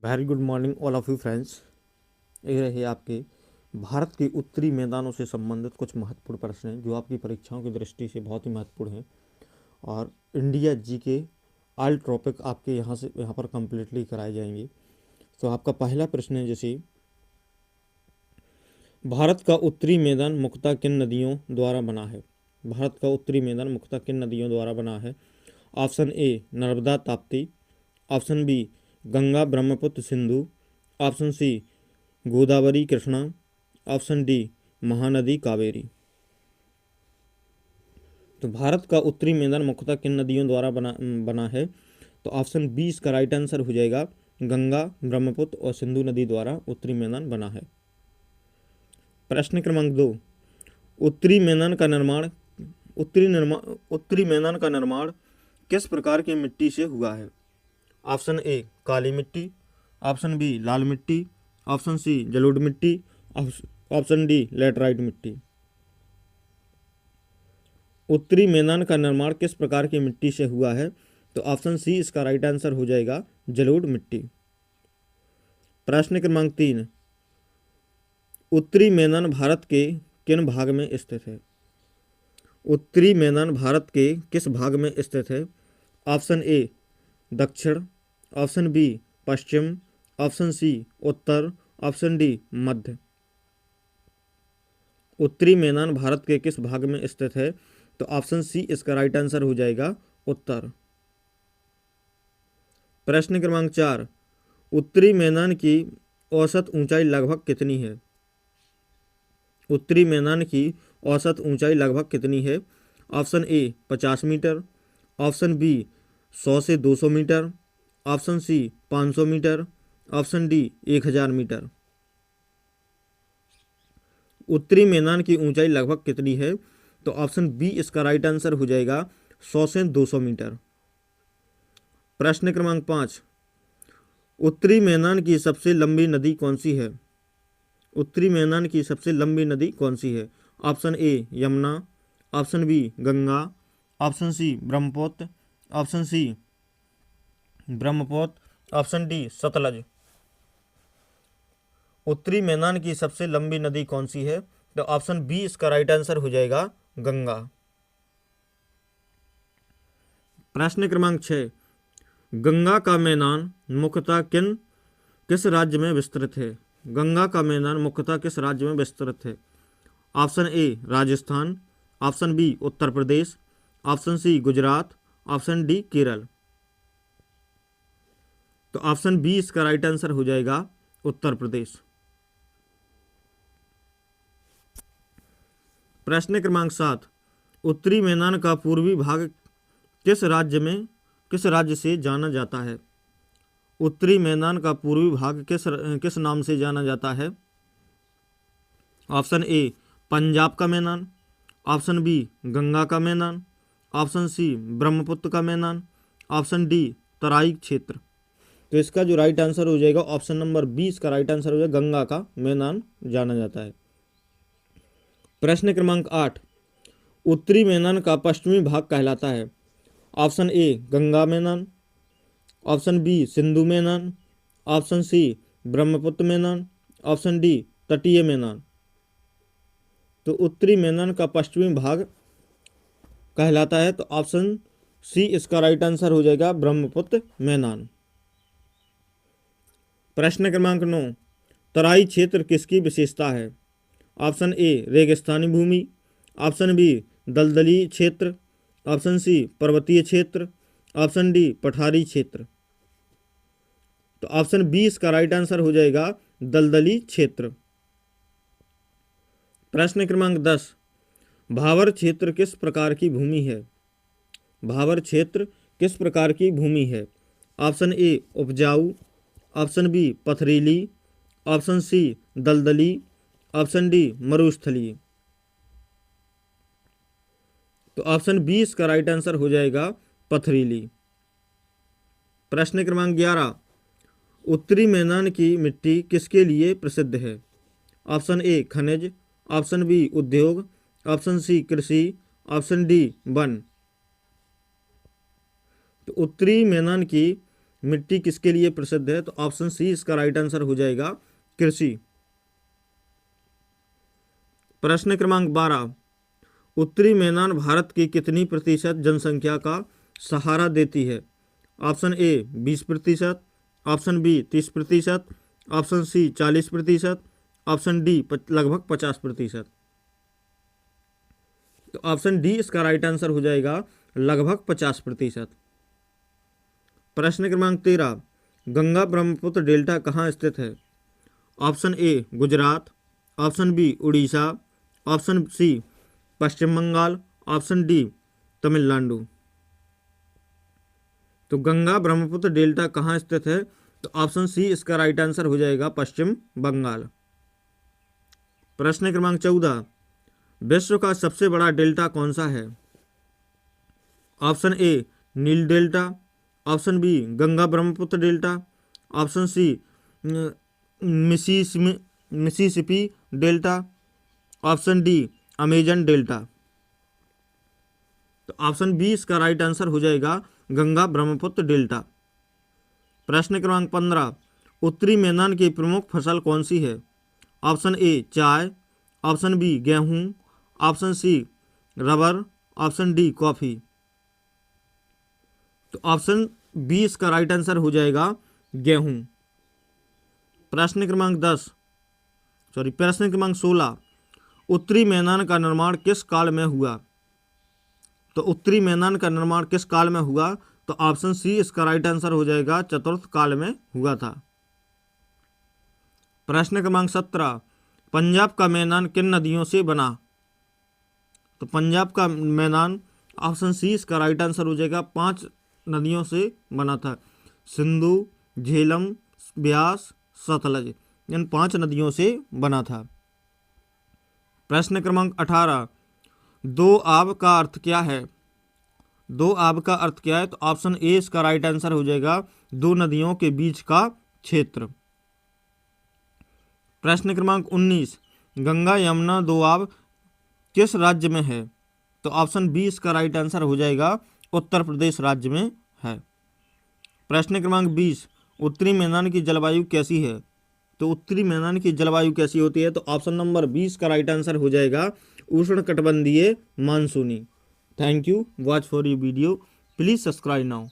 Very good morning all of you friends. ये रहे आपके भारत के उत्तरी मैदानों से संबंधित कुछ महत्वपूर्ण प्रश्न हैं जो आपकी परीक्षाओं की दृष्टि से बहुत ही महत्वपूर्ण हैं। और इंडिया जी के ऑल टॉपिक आपके यहाँ पर कम्प्लीटली कराए जाएंगे। तो आपका पहला प्रश्न है, जैसे भारत का उत्तरी मैदान मुख्यतः किन नदियों द्वारा बना है। भारत का उत्तरी मैदान मुख्यतः किन नदियों द्वारा बना है। Option A Narmada Tapti, option B Ganga Brahmaputra Sindhu, option C Godavari Krishna, option D Mahanadi Kaveri. तो भारत का उत्तरी मैदान मुख्यतः किन नदियों द्वारा बना है। तो ऑप्शन बी इसका राइट आंसर हो जाएगा, गंगा ब्रह्मपुत्र और सिंधु नदी द्वारा उत्तरी मैदान बना है। प्रश्न क्रमांक 2, उत्तरी मैदान का निर्माण उत्तरी मैदान का निर्माण किस प्रकार की मिट्टी से हुआ है। ऑप्शन ए काली मिट्टी, ऑप्शन बी लाल मिट्टी, ऑप्शन सी जलोढ़ मिट्टी, ऑप्शन डी लैटराइट मिट्टी। उत्तरी मैदान का निर्माण किस प्रकार की मिट्टी से हुआ है। तो ऑप्शन सी इसका राइट आंसर हो जाएगा, जलोढ़ मिट्टी। प्रश्न क्रमांक 3, उत्तरी मैदान भारत के किन भाग में स्थित है। उत्तरी मैदान भारत के किस भाग में स्थित है। ऑप्शन ए दक्षिण, ऑप्शन बी पश्चिम, ऑप्शन सी उत्तर, ऑप्शन डी मध्य। उत्तरी मैदान भारत के किस भाग में स्थित है। तो ऑप्शन सी इसका राइट आंसर हो जाएगा, उत्तर। प्रश्न क्रमांक 4, उत्तरी मैदान की औसत ऊंचाई लगभग कितनी है। उत्तरी मैदान की औसत ऊंचाई लगभग कितनी है। Option A 50 metre, option B 100 से 200 metre, option C 500 metre, option D 1000 metre. उत्तरी मैदान की ऊंचाई लगभग कितनी है। तो ऑप्शन बी इसका राइट आंसर हो जाएगा, 100 से 200 मीटर। प्रश्न क्रमांक 5, उत्तरी मैदान की सबसे लंबी नदी कौन सी है। उत्तरी मैदान की सबसे लंबी नदी कौन सी है। Option A Yamuna, option B Ganga, option C Brahmaputra, option C option D Sutlej. उत्तरी मैदान की सबसे लंबी नदी कौन सी है। तो ऑप्शन बी इसका राइट आंसर हो जाएगा, गंगा। प्रश्न क्रमांक 6, गंगा का मैदान मुख्यतः किस राज्य में विस्तृत है। गंगा का मैदान मुख्यतः किस राज्य में विस्तृत है। Option A Rajasthan, option B Uttar Pradesh, option C Gujarat, option D Kerala. तो ऑप्शन बी इसका राइट आंसर हो जाएगा, उत्तर प्रदेश। प्रश्न क्रमांक 7, उत्तरी मैदान का पूर्वी भाग किस राज्य से जाना जाता है। उत्तरी मैदान का पूर्वी भाग किस नाम से जाना जाता है। ऑप्शन ए पंजाब का मैदान, ऑप्शन बी गंगा का मैदान, ऑप्शन सी ब्रह्मपुत्र का मैदान, ऑप्शन डी तराई क्षेत्र। तो इसका जो राइट आंसर हो जाएगा, ऑप्शन नंबर 20 का राइट आंसर हो जाएगा, गंगा का मैदान जाना जाता है। प्रश्न क्रमांक 8, उत्तरी मैदान का पश्चिमी भाग कहलाता है। ऑप्शन ए गंगा मैदान, ऑप्शन बी सिंधु मैदान, ऑप्शन सी ब्रह्मपुत्र मैदान, ऑप्शन डी तटीय मैदान। तो उत्तरी मैदान का पश्चिमी भाग कहलाता है, तो ऑप्शन सी इसका राइट आंसर हो जाएगा, ब्रह्मपुत्र मैदान। प्रश्न क्रमांक 9, तराई क्षेत्र किसकी विशेषता है। ऑप्शन ए रेगिस्तानी भूमि, ऑप्शन बी दलदली क्षेत्र, ऑप्शन सी पर्वतीय क्षेत्र, ऑप्शन डी पठारी क्षेत्र। तो ऑप्शन बी इसका राइट आंसर हो जाएगा, दलदली क्षेत्र। प्रश्न क्रमांक 10, भावर क्षेत्र किस प्रकार की भूमि है। भावर क्षेत्र किस प्रकार की भूमि है। ऑप्शन ए उपजाऊ, ऑप्शन बी पथरीली, ऑप्शन सी दलदली, ऑप्शन डी मरुस्थलीय। तो ऑप्शन बी इसका राइट आंसर हो जाएगा, पथरीली। प्रश्न क्रमांक 11, उत्तरी मैदान की मिट्टी किसके लिए प्रसिद्ध है। ऑप्शन ए खनिज, ऑप्शन बी उद्योग, ऑप्शन सी कृषि, ऑप्शन डी वन। तो उत्तरी मैदान की मिट्टी किसके लिए प्रसिद्ध है? तो ऑप्शन सी इसका राइट आंसर हो जाएगा कृषि। प्रश्न क्रमांक 12, उत्तरी मैदान भारत की कितनी प्रतिशत जनसंख्या का सहारा देती है? Option A 20%, option B 30%, option C 40%, option D लगभग 50%। तो ऑप्शन डी इसका राइट आंसर हो जाएगा लगभग 50%। प्रश्न क्रमांक 13, गंगा ब्रह्मपुत्र डेल्टा कहाँ स्थित है? Option A Gujarat, option B Orissa, option C Paschim Bangal, option D Tamil Nadu. तो गंगा ब्रह्मपुत्र डेल्टा कहाँ स्थित है? तो ऑप्शन सी इसका राइट आंसर हो जाएगा पश्चिम बंगाल। प्रश्न क्रमांक 14, विश्व का सबसे बड़ा डेल्टा कौन सा है? Option A Nile delta, option B Ganga Brahmaputra delta, option C Mississippi delta, option D Amazon delta. तो ऑप्शन बी इसका राइट आंसर हो जाएगा गंगा ब्रह्मपुत्र डेल्टा। प्रश्न क्रमांक 15, उत्तरी मैदान की प्रमुख फसल कौन सी है? ऑप्शन ए चाय, ऑप्शन बी गेहूं, option C rubber, option D coffee. तो ऑप्शन बी इसका राइट आंसर हो जाएगा गेहूं। प्रश्न क्रमांक 16, उत्तरी मैदान का निर्माण किस काल में हुआ? तो उत्तरी मैदान का निर्माण किस काल में हुआ? तो ऑप्शन सी इसका राइट आंसर हो जाएगा चतुर्थ काल में हुआ था। प्रश्न क्रमांक 17, पंजाब का मैदान किन नदियों से बना? तो पंजाब का मैदान ऑप्शन सी इसका राइट आंसर हो जाएगा 5 नदियों से बना था। सिंधु, झेलम, ब्यास, सतलज, इन 5 नदियों से बना था। प्रश्न क्रमांक 18, दो आब का अर्थ क्या है? दो आब का अर्थ क्या है? तो ऑप्शन ए इसका राइट आंसर हो जाएगा 2 नदियों के बीच का क्षेत्र। प्रश्न क्रमांक 19, गंगा यमुना दोआब किस राज्य में है? तो ऑप्शन बी इसका राइट आंसर हो जाएगा उत्तर प्रदेश राज्य में है। प्रश्न क्रमांक 20, उत्तरी मैदान की जलवायु कैसी है? तो उत्तरी मैदान की जलवायु कैसी होती है? तो ऑप्शन नंबर 20 का राइट आंसर हो जाएगा उष्णकटिबंधीय मानसूनी। Thank you watch for you video, please subscribe now.